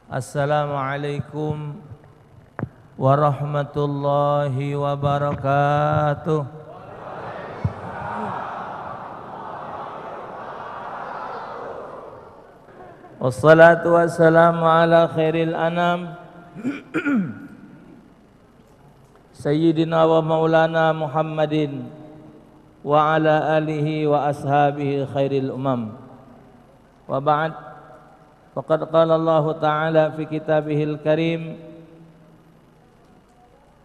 Assalamualaikum warahmatullahi wabarakatuh. Wassalatu wassalamu ala khairil anam Sayyidina wa maulana Muhammadin wa ala alihi wa ashabihi khairil umam. Wa ba'd, faqad qala Allah Ta'ala fi kitabihil karim,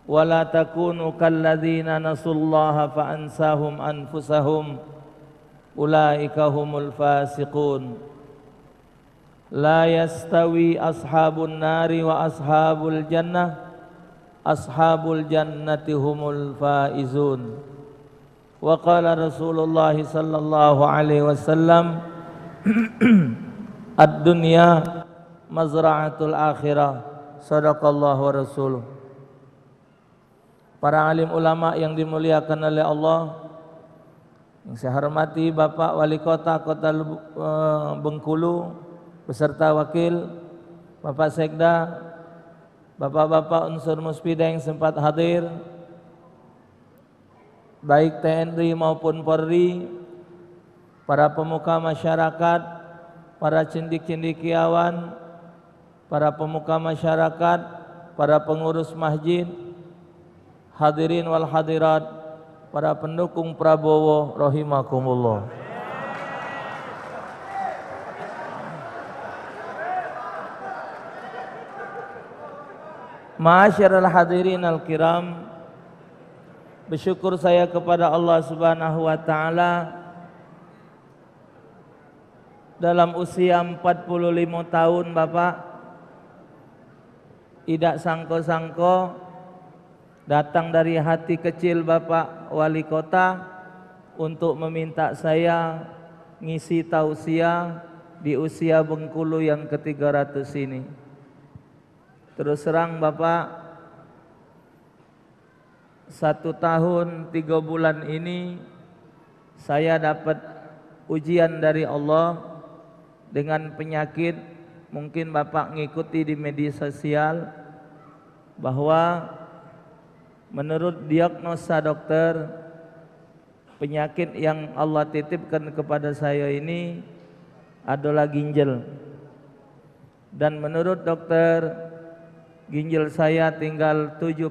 wa la takunu kalladzina nasullaha fa ansahum anfusahum ulaika humul fasiqun. La yastawi ashabun nari wa ashabul jannah, ashabul jannati humul faizun. Wa qala Rasulullah sallallahu alaihi wasallam, ad-dunya mazra'atul akhirah. Sadaqallahu wa rasuluh. Para alim ulama yang dimuliakan oleh Allah, yang saya hormati Bapak Wali Kota Bengkulu beserta wakil, Bapak Sekda, bapak-bapak unsur Muspida yang sempat hadir, baik TNI maupun Polri, para pemuka masyarakat, para cendik-cendikiawan, para pemuka masyarakat, para pengurus masjid, hadirin wal hadirat, para pendukung Prabowo rahimakumullah. Ma'asyiral hadirin al-kiram, bersyukur saya kepada Allah Subhanahu wa taala dalam usia 45 tahun Bapak, tidak sangko-sangko datang dari hati kecil Bapak Wali Kota untuk meminta saya ngisi tausiah di usia Bengkulu yang ke-300 ini. Terus terang Bapak, 1 tahun 3 bulan ini saya dapat ujian dari Allah dengan penyakit. Mungkin Bapak ngikuti di media sosial bahwa menurut diagnosa dokter, penyakit yang Allah titipkan kepada saya ini adalah ginjal. Dan menurut dokter, ginjal saya tinggal 7%.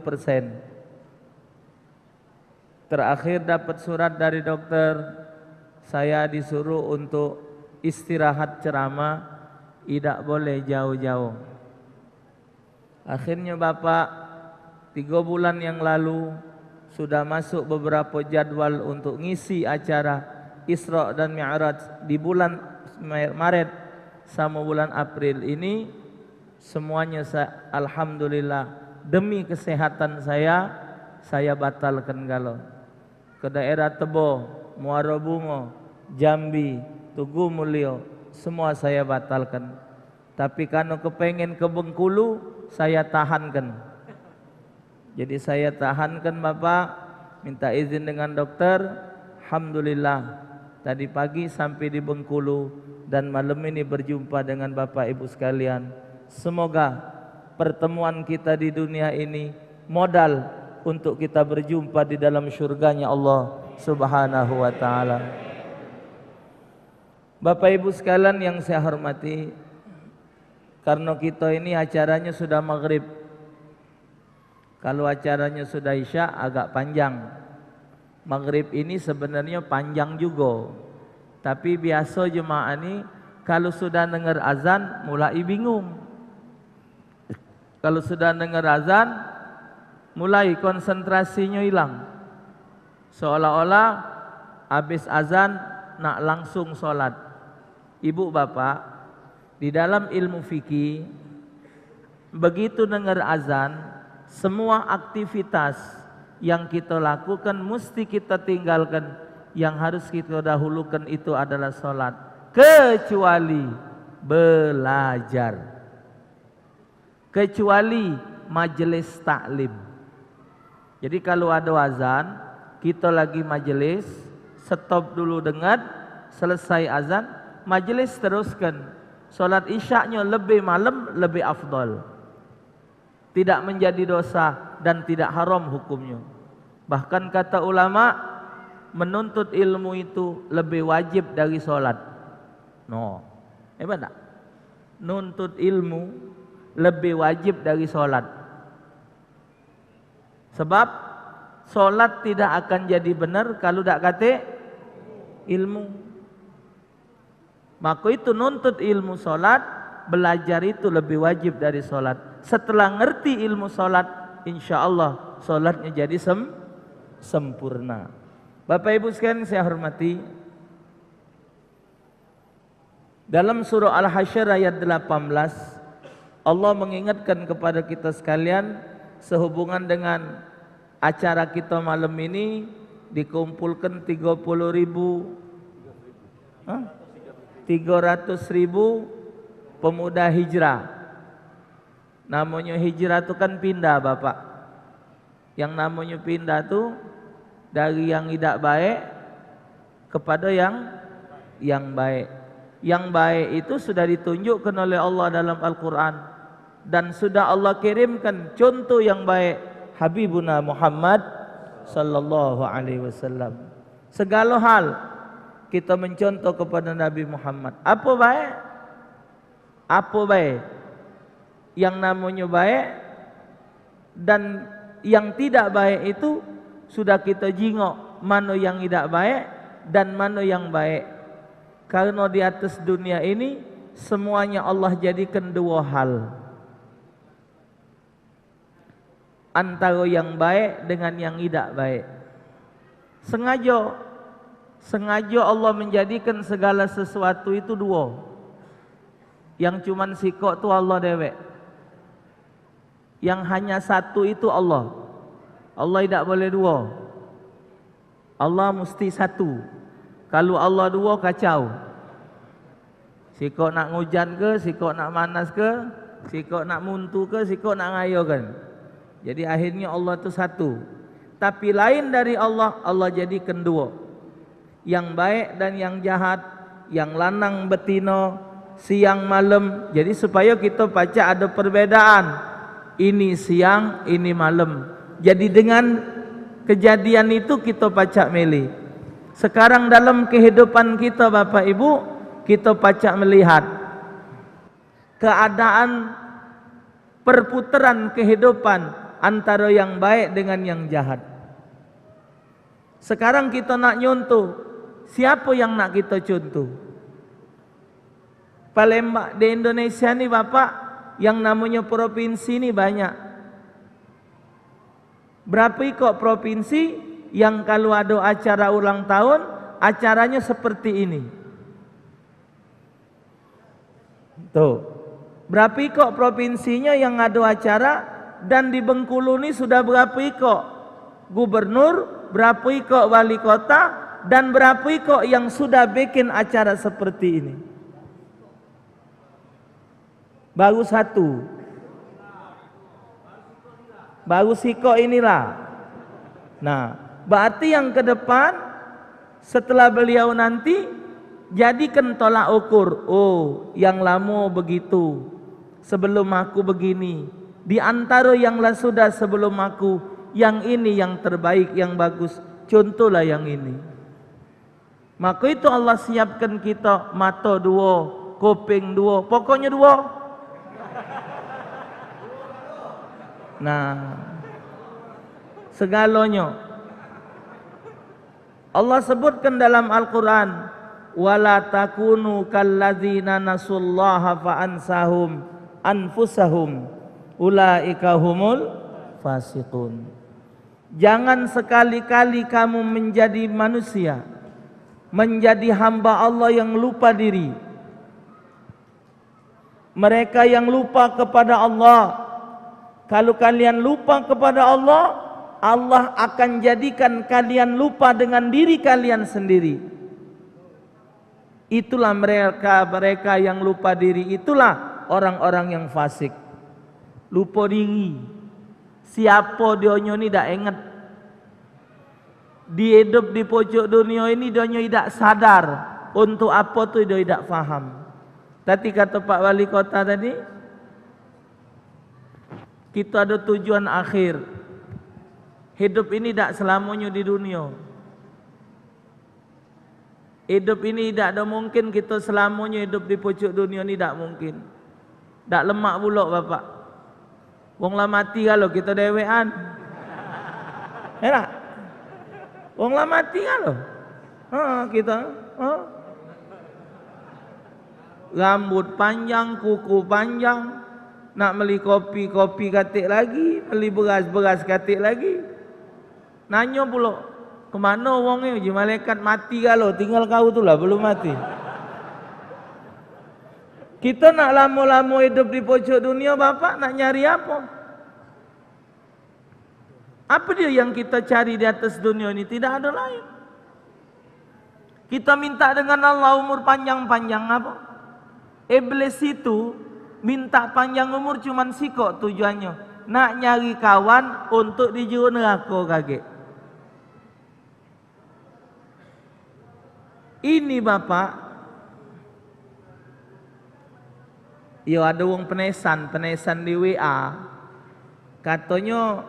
Terakhir dapat surat dari dokter, saya disuruh untuk istirahat ceramah, tidak boleh jauh-jauh. Akhirnya Bapak, 3 bulan yang lalu sudah masuk beberapa jadwal untuk ngisi acara Isra dan Mi'raj di bulan Maret sama bulan April ini. Semuanya alhamdulillah demi kesehatan saya batalkan galau. Ke daerah Tebo, Muara Bungo, Jambi, Tugu Mulyo, semua saya batalkan. Tapi kalau kepengen ke Bengkulu, saya tahankan. Jadi saya tahankan Bapak, minta izin dengan dokter. Alhamdulillah tadi pagi sampai di Bengkulu dan malam ini berjumpa dengan Bapak Ibu sekalian. Semoga pertemuan kita di dunia ini modal untuk kita berjumpa di dalam syurganya Allah Subhanahu wa ta'ala. Bapak Ibu sekalian yang saya hormati, karena kita ini acaranya sudah maghrib. Kalau acaranya sudah isya agak panjang. Maghrib ini sebenarnya panjang juga, tapi biasa jemaah ini kalau sudah dengar azan mulai bingung. Kalau sudah dengar azan, mulai konsentrasinya hilang. Seolah-olah habis azan nak langsung sholat. Ibu bapak, di dalam ilmu fikih, begitu dengar azan, semua aktivitas yang kita lakukan mesti kita tinggalkan. Yang harus kita dahulukan itu adalah sholat, kecuali belajar, kecuali majelis taklim. Jadi kalau ada azan, kita lagi majelis, stop dulu dengar, selesai azan, majelis teruskan. Solat isyaknya lebih malam lebih afdal. Tidak menjadi dosa dan tidak haram hukumnya. Bahkan kata ulama, menuntut ilmu itu lebih wajib dari solat. No, hebat tak? Nuntut ilmu lebih wajib dari solat. Sebab solat tidak akan jadi benar kalau tak kate ilmu. Maka itu nuntut ilmu solat, belajar itu lebih wajib dari solat. Setelah ngerti ilmu solat, insya Allah solatnya jadi sempurna. Bapak Ibu sekalian saya hormati, dalam surah Al-Hasyr ayat 18 Allah mengingatkan kepada kita sekalian sehubungan dengan acara kita malam ini dikumpulkan 300.000 pemuda hijrah. Namanya hijrah itu kan pindah Bapak. Yang namanya pindah itu dari yang tidak baik kepada yang baik. Yang baik itu sudah ditunjukkan oleh Allah dalam Al-Quran, dan sudah Allah kirimkan contoh yang baik Habibuna Muhammad sallallahu alaihi wasallam. Segala hal kita mencontoh kepada Nabi Muhammad. Apa baik? Apa baik? Yang namanya baik dan yang tidak baik itu sudah kita jingok mana yang tidak baik dan mana yang baik. Karena di atas dunia ini semuanya Allah jadikan dua hal, antara yang baik dengan yang tidak baik. Sengaja Allah menjadikan segala sesuatu itu dua. Yang cuman sikok itu Allah dewek. Yang hanya satu itu Allah. Allah tidak boleh dua. Allah mesti satu. Kalau Allah dua kacau. Sikok nak ngujan ke, sikok nak manas ke, sikok nak muntu ke, sikok nak ngayo kan. Jadi akhirnya Allah itu satu. Tapi lain dari Allah, Allah jadikan dua. Yang baik dan yang jahat, yang lanang betino, siang malam. Jadi supaya kita baca ada perbedaan. Ini siang, ini malam. Jadi dengan kejadian itu kita baca milih. Sekarang dalam kehidupan kita Bapak Ibu, kita pacak melihat keadaan perputaran kehidupan antara yang baik dengan yang jahat. Sekarang kita nak nyontoh, siapa yang nak kita contoh? Palembang di Indonesia ni Bapak, yang namanya provinsi ni banyak. Berapa ikut provinsi yang kalau ada acara ulang tahun, acaranya seperti ini. Tuh. Berapa ikut provinsinya yang ada acara, dan di Bengkulu ini sudah berapa ikut gubernur, berapa ikut wali kota, dan berapa ikut yang sudah bikin acara seperti ini. Baru satu. Baru sikok inilah. Nah, berarti yang ke depan setelah beliau nanti jadikan tolak ukur. Oh, yang lama begitu, sebelum aku begini. Di antara yang sudah sebelum aku, yang ini yang terbaik, yang bagus. Contohlah yang ini. Maka itu Allah siapkan kita mata dua, kuping dua, pokoknya dua. Nah, segalanya Allah sebutkan dalam Al-Quran, wala takunu kalladzina nasullaha fa'ansahum anfusahum ulaika humul fasiqun. Jangan sekali-kali kamu menjadi manusia, menjadi hamba Allah yang lupa diri. Mereka yang lupa kepada Allah. Kalau kalian lupa kepada Allah, Allah akan jadikan kalian lupa dengan diri kalian sendiri. Itulah mereka yang lupa diri. Itulah orang-orang yang fasik. Lupa diri. Siapa dia ni tak ingat. Dia hidup di pojok dunia ini, dia tidak sadar untuk apa tu dia tidak faham. Tadi kata Pak Wali Kota tadi, kita ada tujuan akhir. Hidup ini tak selamanya di dunia. Hidup ini tak ada mungkin kita selamanya hidup di pucuk dunia ni, tak mungkin. Tak lemak pula bapak. Wong lah mati kalau kita dewean. Tak? Wong lah mati kalau. Kita. Rambut panjang, kuku panjang. Nak beli kopi, kopi katik lagi. Beli beras, beras katik lagi. Nanya pula, kemana wongnya? Uji malaikat mati kalau, tinggal kau tu lah belum mati. Kita nak lama-lama hidup di pojok dunia, bapak nak nyari apa? Apa dia yang kita cari di atas dunia ini? Tidak ada lain. Kita minta dengan Allah umur panjang-panjang apa? Iblis itu minta panjang umur cuman sikok tujuannya. Nak nyari kawan untuk di juru neraka kaget. Ini bapak, yo ada wong penesan di WA. Katanya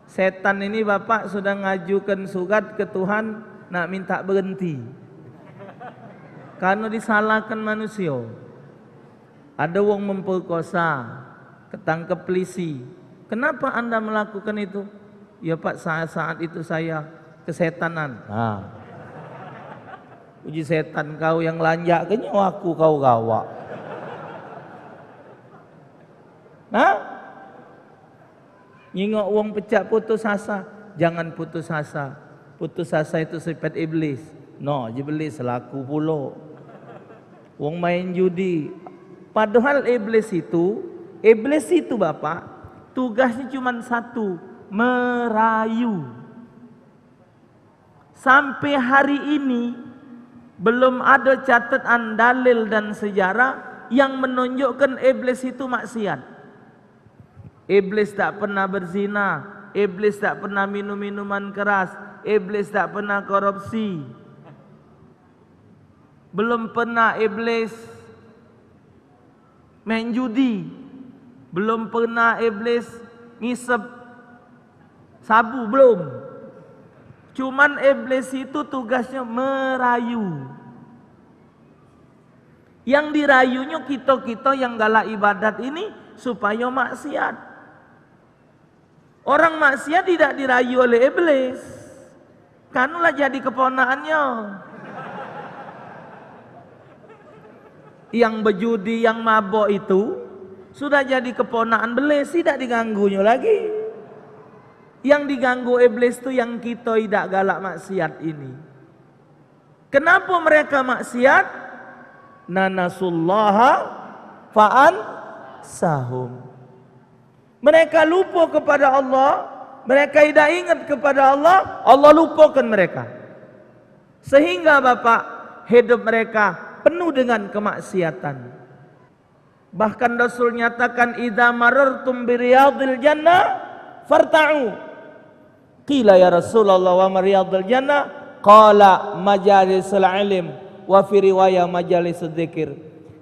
setan ini bapak sudah ngajukan surat ke Tuhan nak minta berhenti. Karena disalahkan manusia. Ada wong memperkosa, ketangkep polisi. Kenapa anda melakukan itu? Ya pak, saat itu saya kesetanan. Uji setan kau yang lanjak ke aku kau gawak. Nyingok wong pecah putus asa. Jangan putus asa. Putus asa itu sifat iblis. No, iblis selaku pula. Wong main judi. Padahal iblis itu bapak, tugasnya cuma satu, merayu. Sampai hari ini belum ada catatan dalil dan sejarah yang menunjukkan iblis itu maksiat. Iblis tak pernah berzina, iblis tak pernah minum minuman keras, iblis tak pernah korupsi. Belum pernah iblis main judi. Belum pernah iblis ngisep sabu, belum. Cuman iblis itu tugasnya merayu. Yang dirayunya kita-kita yang galak ibadat ini supaya maksiat. Orang maksiat tidak dirayu oleh iblis. Kanulah jadi keponakannya. Yang berjudi, yang mabok itu sudah jadi keponakan iblis, tidak diganggunya lagi. Yang diganggu iblis itu yang kita tidak galak maksiat ini. Kenapa mereka maksiat? Nanasullaha fa'an sahum. Mereka lupa kepada Allah, mereka tidak ingat kepada Allah, Allah lupakan mereka. Sehingga bapak, hidup mereka penuh dengan kemaksiatan. Bahkan Rasul nyatakan, idza marartum biriyadil jannah farta'u. Qila ya Rasulullah wa mariyadil jannah? Qala majalisul ilm wa fi riwayah majalisul dzikir.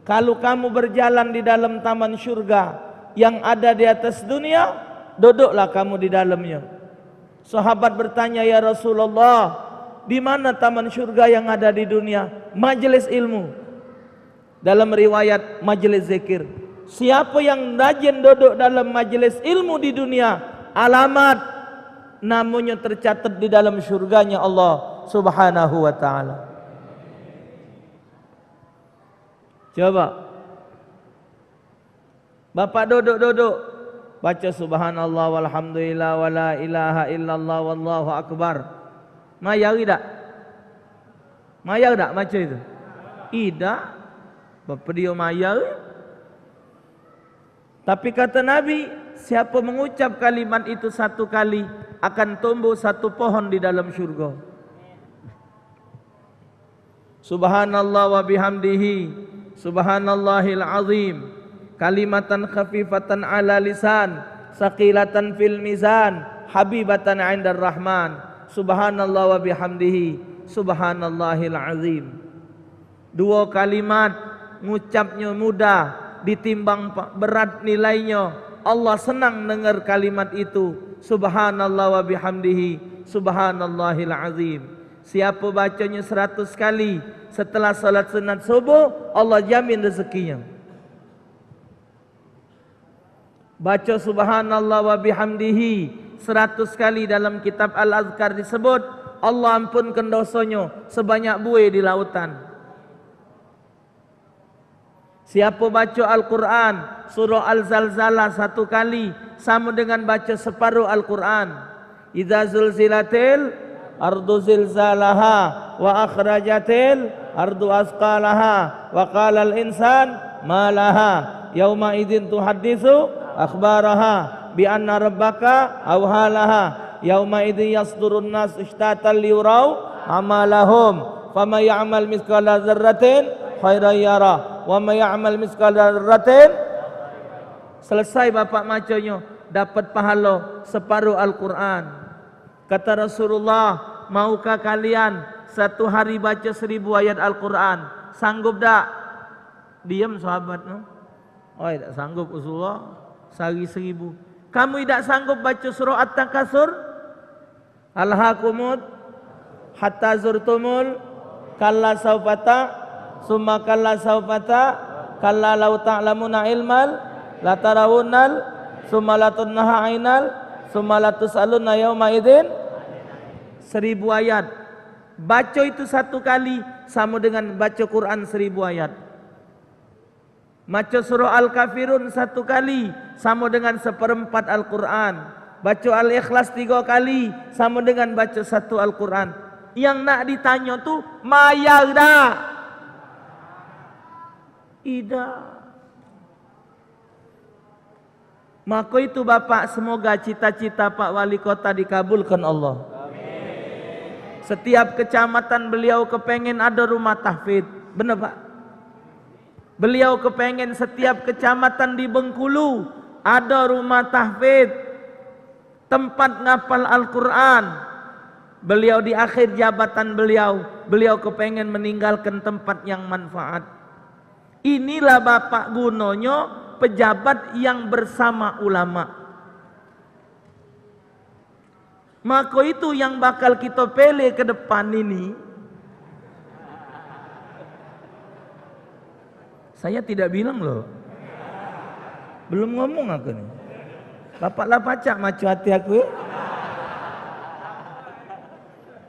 Kalau kamu berjalan di dalam taman syurga yang ada di atas dunia, duduklah kamu di dalamnya. Sahabat bertanya, ya Rasulullah, di mana taman syurga yang ada di dunia? Majelis ilmu. Dalam riwayat majelis zikir. Siapa yang rajin duduk dalam majelis ilmu di dunia, alamat namanya tercatat di dalam syurganya Allah Subhanahu wa ta'ala. Coba bapak duduk-duduk, baca subhanallah walhamdulillah wala ilaha illallah wallahu akbar. Mayar tak? Mayar tak macam itu? Tidak. Bapa dia mayar. Tapi kata Nabi, siapa mengucap kalimat itu satu kali, akan tumbuh satu pohon di dalam syurga. Subhanallah wa bihamdihi, subhanallahil azim, kalimatan khafifatan ala lisan, saqilatan fil mizan, habibatan 'indar rahman. Subhanallah wa bihamdihi, subhanallahil azim. Dua kalimat ngucapnya mudah, ditimbang berat nilainya. Allah senang dengar kalimat itu. Subhanallah wa bihamdihi, subhanallahil azim. Siapa bacanya 100 kali setelah salat sunat subuh, Allah jamin rezekinya. Baca subhanallah wa bihamdihi 100 kali dalam kitab Al-Azkar disebut, Allah ampunkan dosanya sebanyak buih di lautan. Siapa baca Al-Quran surah Al-Zalzalah 1 kali sama dengan baca separuh Al-Quran. Idza zulzilatil ardu zilzalaha wa akhrajatil ardu asqalaha wa qala al-insan ma laha yauma idzin tuhadditsu akhbaraha bi anna rabbaka awhalaha yauma idzin yasdurun nas ishtatan liyurau amalahum faman ya'mal mithqala dzarratin khairan yara wa may ya'mal mithqala dzarratin. Selesai bapak macanya dapat pahala separuh Al-Quran. Kata Rasulullah, maukah kalian satu hari baca 1000 ayat Al-Quran? Sanggup tak? Diam sahabat, no? Oh, tak sanggup Rasulullah. Sehari 1000. Kamu tidak sanggup baca surah At-Takasur? Alhaakumut hatta zurtumul kalla saufata summa kalla saufata kalla law ta'lamuna ilmal la tarawunnal summa la tunnaha ainal summa la tusaluna yauma idzin. 1000 ayat. Baca itu 1 kali sama dengan baca Quran 1000 ayat. Baca surah Al-Kafirun 1 kali sama dengan 1/4 Al-Quran. Baca Al-Ikhlas 3 kali sama dengan baca 1 Al-Quran. Yang nak ditanya tu mayar dah. Ida. Maka itu Bapak, semoga cita-cita Pak Wali Kota dikabulkan Allah. Setiap kecamatan beliau kepengen ada rumah tahfidz. Benar Pak? Beliau kepengen setiap kecamatan di Bengkulu ada rumah tahfidz, tempat ngapal Al-Quran. Beliau di akhir jabatan beliau kepengen meninggalkan tempat yang manfaat. Inilah Bapak gunanya pejabat yang bersama ulama. Maka itu yang bakal kita pilih ke depan ini. Saya tidak bilang loh. Belum ngomong aku nih. Bapaklah pacak macu hati aku ya.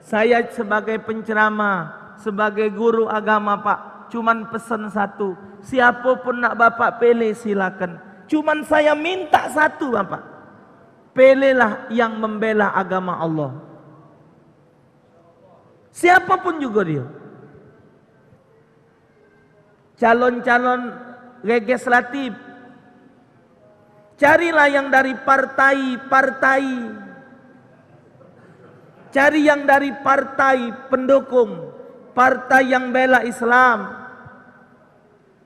Saya sebagai penceramah, sebagai guru agama Pak, cuman pesan satu. Siapapun nak Bapak pilih silakan. Cuman saya minta satu Bapak. Pilihlah yang membela agama Allah. Siapapun juga dia. Calon-calon legislatif, carilah yang dari partai-partai. Cari yang dari partai pendukung, partai yang bela Islam.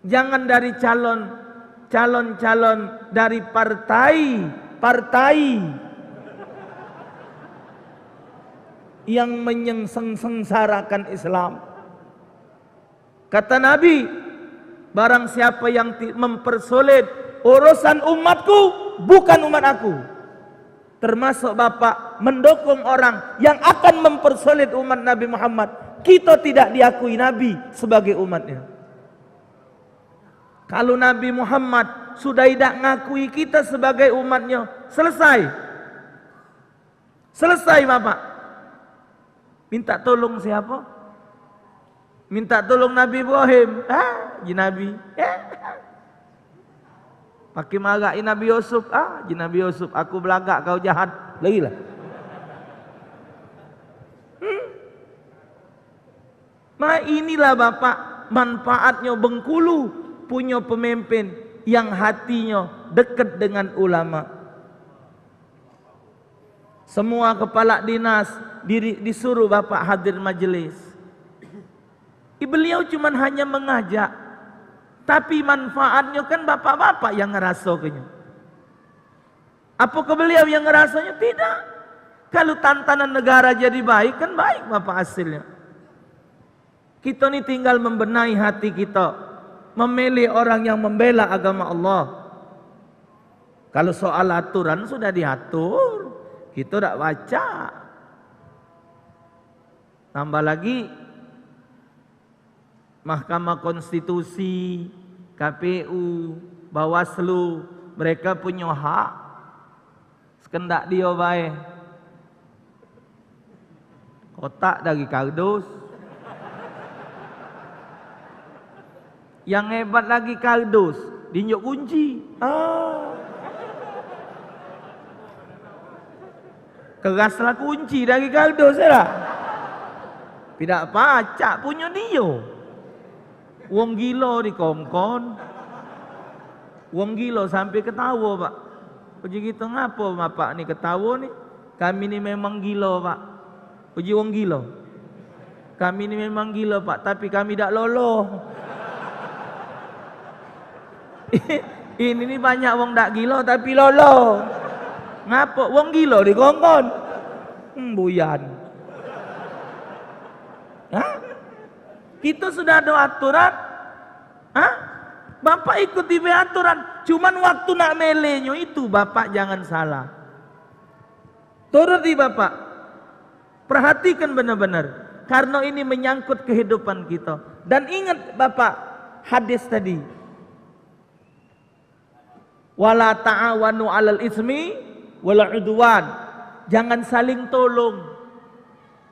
Jangan dari calon-calon dari partai yang menyengsarakan Islam. Kata Nabi, barang siapa yang mempersulit urusan umatku, bukan umat aku. Termasuk Bapak mendukung orang yang akan mempersulit umat Nabi Muhammad. Kita tidak diakui Nabi sebagai umatnya. Kalau Nabi Muhammad sudah tidak ngakui kita sebagai umatnya, selesai. Selesai Bapak. Minta tolong siapa? Minta tolong Nabi Ibrahim. Ji Nabi. Pakai marahin Nabi Yusuf. Ji Nabi Yusuf, aku belagak kau jahat. Lagi lah. Inilah Bapak manfaatnya Bengkulu punya pemimpin yang hatinya dekat dengan ulama. Semua kepala dinas disuruh Bapak hadir majelis. Beliau cuma hanya mengajak, tapi manfaatnya kan bapak-bapak yang ngerasakannya. Apakah beliau yang ngerasanya? Tidak. Kalau tantangan negara jadi baik, kan baik Bapak hasilnya. Kita ini tinggal membenahi hati kita. memilih orang yang membela agama Allah. Kalau soal aturan sudah diatur, kita tidak baca. Tambah lagi Mahkamah Konstitusi, KPU, Bawaslu, mereka punya hak. Sekendak dia baik. Kotak dari kardus. Yang hebat lagi kardus, dinjuk kunci. Keraslah kunci dari kardus lah. Tidak pacak punya dia. Wong gila di kongkon. Wong gila sampai ketawa, Pak. Uji kita ngapa bapak ni ketawa ni? Kami ni memang gila, Pak. Uji wong gila. Kami ni memang gila, Pak, tapi kami tak loloh. Ini ni banyak wong tak gila tapi loloh. Ngapa wong gila di kongkon? Buyan. Kita sudah ada aturan. Bapak ikuti aturan. Cuman waktu nak melenyo itu bapak jangan salah. Turuti bapak. Perhatikan benar-benar. Karena ini menyangkut kehidupan kita. Dan ingat bapak hadis tadi. Wala ta'awanu 'alal ismi wal 'udwan. Jangan saling tolong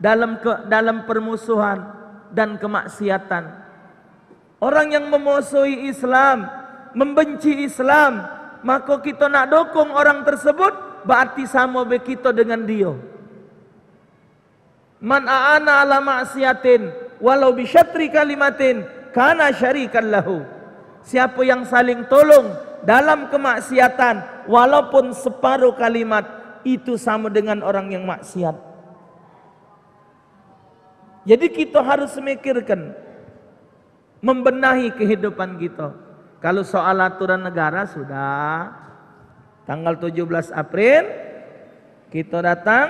dalam permusuhan dan kemaksiatan. Orang yang memusuhi Islam, membenci Islam, maka kita nak dukung orang tersebut, berarti sama begitu dengan dia. Man a'ana ala ma'siyatin walau bi syatri kalimatin kana syarikan lahu. Siapa yang saling tolong dalam kemaksiatan walaupun separuh kalimat, itu sama dengan orang yang maksiat. Jadi kita harus memikirkan, membenahi kehidupan kita. Kalau soal aturan negara sudah tanggal 17 April kita datang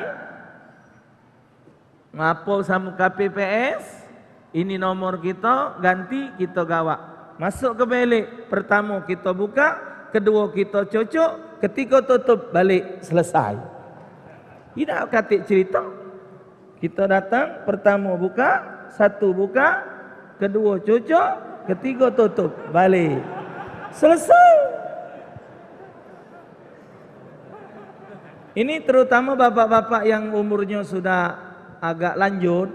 ngapol sama KPPS, ini nomor kita, ganti kita gawak. Masuk ke bilik, pertama kita buka, kedua kita cocok, ketiga tutup, balik, selesai. Tidak katik cerita. Kita datang, pertama buka, satu buka, kedua cocok, ketiga tutup, balik, selesai. Ini terutama bapak-bapak yang umurnya sudah agak lanjut.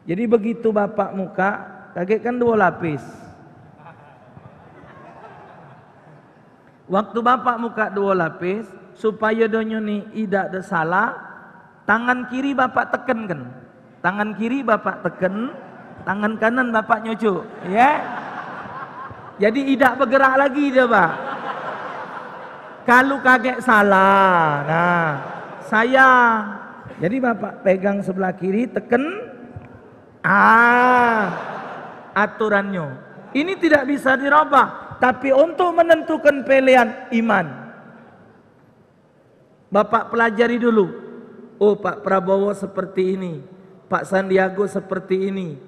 Jadi begitu bapak muka, kaget kan 2 lapis. Waktu bapak muka 2 lapis, supaya donyo ni tidak ada salah, tangan kiri bapak tekankan. Tangan kiri bapak tekan, tangan kanan bapak nyucuk, ya. Jadi tidak bergerak lagi dia, Pak. Kalau kaget salah, nah saya. Jadi bapak pegang sebelah kiri, tekan, aturannya. Ini tidak bisa dirubah, tapi untuk menentukan pilihan iman, bapak pelajari dulu. Oh, Pak Prabowo seperti ini, Pak Sandiaga seperti ini,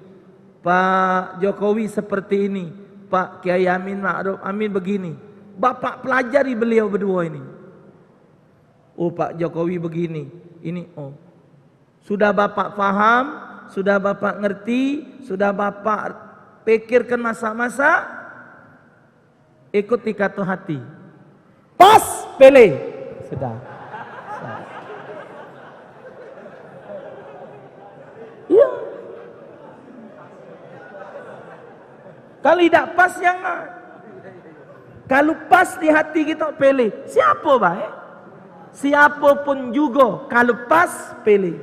Pak Jokowi seperti ini, Pak Kiai Amin Ma'ruf Amin begini. Bapak pelajari beliau berdua ini. Oh, Pak Jokowi begini, ini oh. Sudah bapak faham, sudah bapak ngerti, sudah bapak pikirkan masa-masa, ikuti kata hati. Pas, pilih. Sudah. Iya. Kalau tidak pas jangan. Kalau pas di hati kita pilih. Siapa baik? Siapapun juga, kalau pas pilih.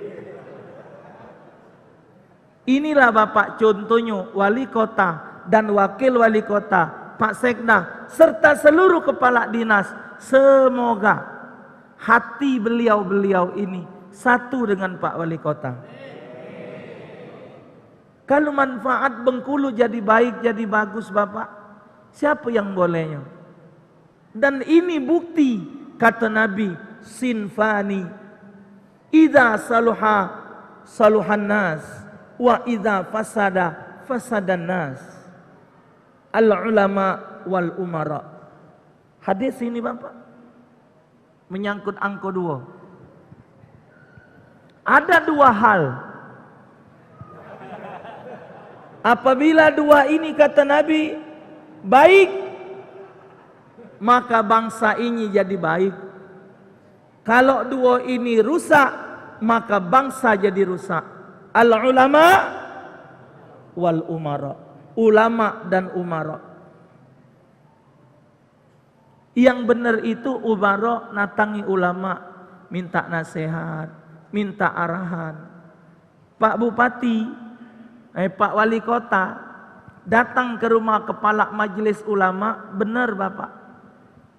Inilah bapak contohnya wali kota dan wakil wali kota, Pak Sekda, serta seluruh kepala dinas. Semoga hati beliau-beliau ini satu dengan Pak Wali Kota. Kalau manfaat Bengkulu jadi baik, jadi bagus Bapak, siapa yang bolehnya? Dan ini bukti kata Nabi, sinfani idza saluha saluhan nas wa idza fasada fasadan nas. al-ulama wal umara. Hadis ini Bapak menyangkut angka 2. Ada 2 hal. Apabila 2 ini kata Nabi baik, maka bangsa ini jadi baik. Kalau 2 ini rusak, maka bangsa jadi rusak. Al-ulama wal umara. Ulama dan umara. Yang benar itu umara natangi ulama, minta nasihat, minta arahan. Pak Bupati, Pak Wali Kota datang ke rumah kepala majelis ulama, benar Bapak.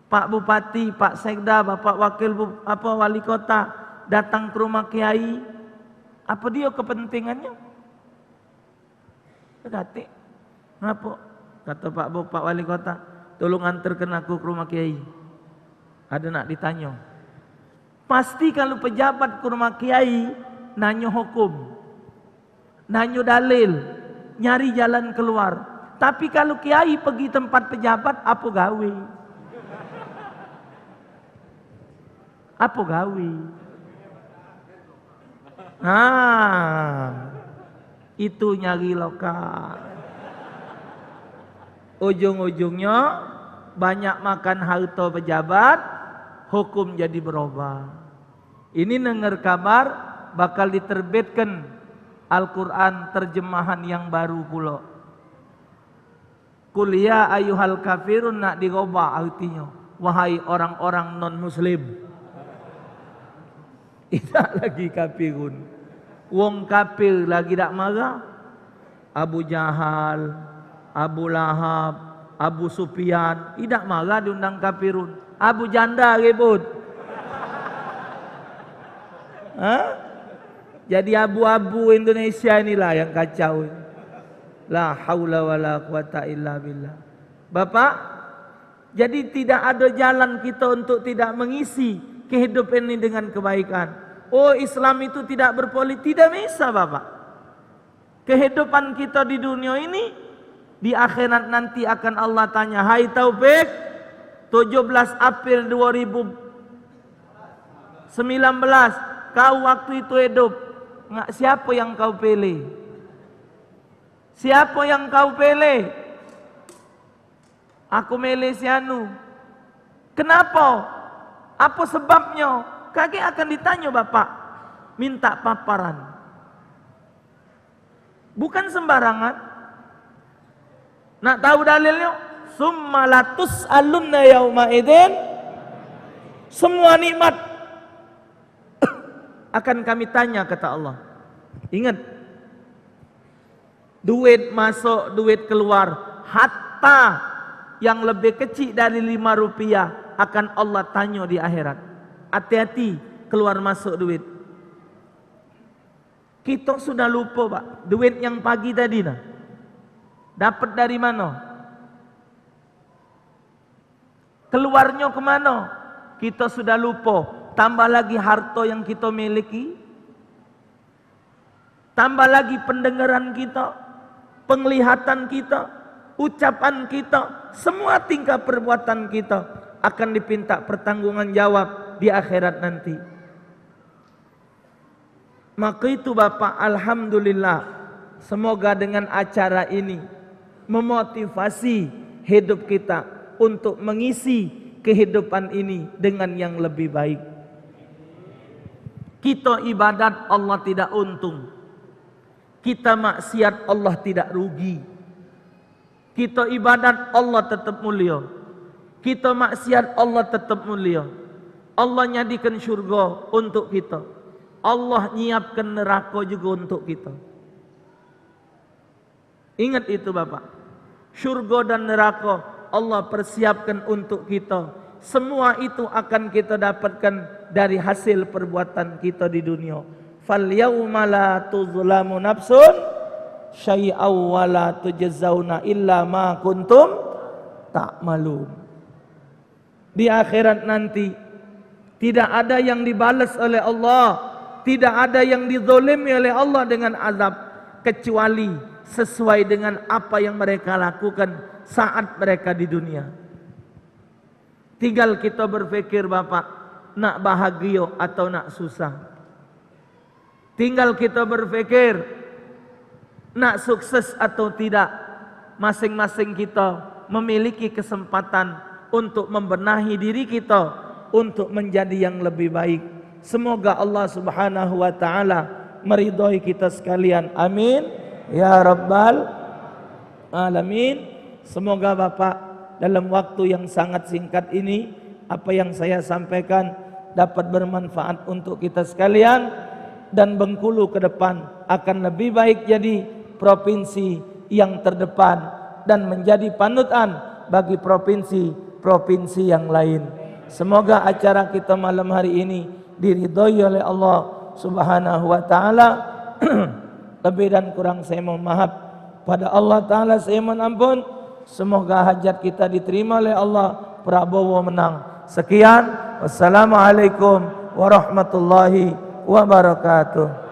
Pak Bupati, Pak Sekda, Bapak Wakil Wali Kota datang ke rumah kiai, apa dia kepentingannya? Kata, kenapa? Kata Pak Wali Kota, tolong antarkan aku ke rumah kiai. Ada nak ditanya. Pasti kalau pejabat ke rumah kiai, nanya hukum, nanya dalil, nyari jalan keluar. Tapi kalau kiai pergi tempat pejabat, apa gawe? Apa gawe? Itu nyari lokal. Ujung-ujungnya banyak makan harta pejabat, hukum jadi berubah. Ini dengar kabar bakal diterbitkan Al-Quran terjemahan yang baru pula. Qul ya ayyuhal kafirun, nak dirubah artinya, wahai orang-orang non-muslim. Tidak lagi kafirun. Wong kafir lagi tak marah. Abu Jahal, Abu Lahab, Abu Sufyan, tidak marah diundang kafirun. Abu Janda ribut. Jadi abu-abu Indonesia inilah yang kacau. La haula wala quwata illa billah. Bapak, jadi tidak ada jalan kita untuk tidak mengisi kehidupan ini dengan kebaikan. Oh, Islam itu tidak berpolitik, tidak bisa Bapak. Kehidupan kita di dunia ini, di akhirat nanti akan Allah tanya, hai Taufik, 17 April 2019, kau waktu itu hidup, siapa yang kau pilih? Siapa yang kau pilih? Aku milih si Anu. Kenapa? Apa sebabnya? Kakek akan ditanya Bapak, minta paparan. Bukan sembarangan. Nak tahu dalilnya? Summa latus alunna yauma idzin. Semua nikmat akan kami tanya, kata Allah. Ingat, duit masuk, duit keluar, hatta yang lebih kecil dari 5 rupiah akan Allah tanya di akhirat. Hati-hati keluar masuk duit. Kita sudah lupa Pak, duit yang pagi tadi nah, dapat dari mana? Keluarnya kemana? Kita sudah lupa. Tambah lagi harta yang kita miliki, tambah lagi pendengaran kita, penglihatan kita, ucapan kita, semua tingkah perbuatan kita akan dipinta pertanggungan jawab di akhirat nanti. Maka itu Bapak, alhamdulillah, semoga dengan acara ini memotivasi hidup kita untuk mengisi kehidupan ini dengan yang lebih baik. Kita ibadat Allah tidak untung, kita maksiat Allah tidak rugi. Kita ibadat Allah tetap mulia, kita maksiat Allah tetap mulia. Allah nyadikan syurga untuk kita, Allah nyiapkan neraka juga untuk kita. Ingat itu Bapak, syurga dan neraka Allah persiapkan untuk kita. Semua itu akan kita dapatkan dari hasil perbuatan kita di dunia. Fal yauma la tuzlamu nafsun syai'aw wa la tujzauna illa ma kuntum ta'malun. Di akhirat nanti tidak ada yang dibalas oleh Allah, tidak ada yang dizalimi oleh Allah dengan azab, kecuali sesuai dengan apa yang mereka lakukan saat mereka di dunia. Tinggal kita berpikir Bapak, nak bahagia atau nak susah. Tinggal kita berpikir, nak sukses atau tidak. Masing-masing kita memiliki kesempatan untuk membenahi diri kita, untuk menjadi yang lebih baik. Semoga Allah Subhanahu wa ta'ala meridhai kita sekalian. Amin ya rabbal alamin. Semoga Bapak dalam waktu yang sangat singkat ini, apa yang saya sampaikan dapat bermanfaat untuk kita sekalian, dan Bengkulu ke depan akan lebih baik jadi provinsi yang terdepan dan menjadi panutan bagi provinsi-provinsi yang lain. Semoga acara kita malam hari ini diridhoi oleh Allah Subhanahu wa ta'ala. Lebih dan kurang saya mohon maaf. Pada Allah ta'ala saya mohon ampun. Semoga hajat kita diterima oleh Allah. Prabowo menang. Sekian. Wassalamualaikum warahmatullahi wabarakatuh.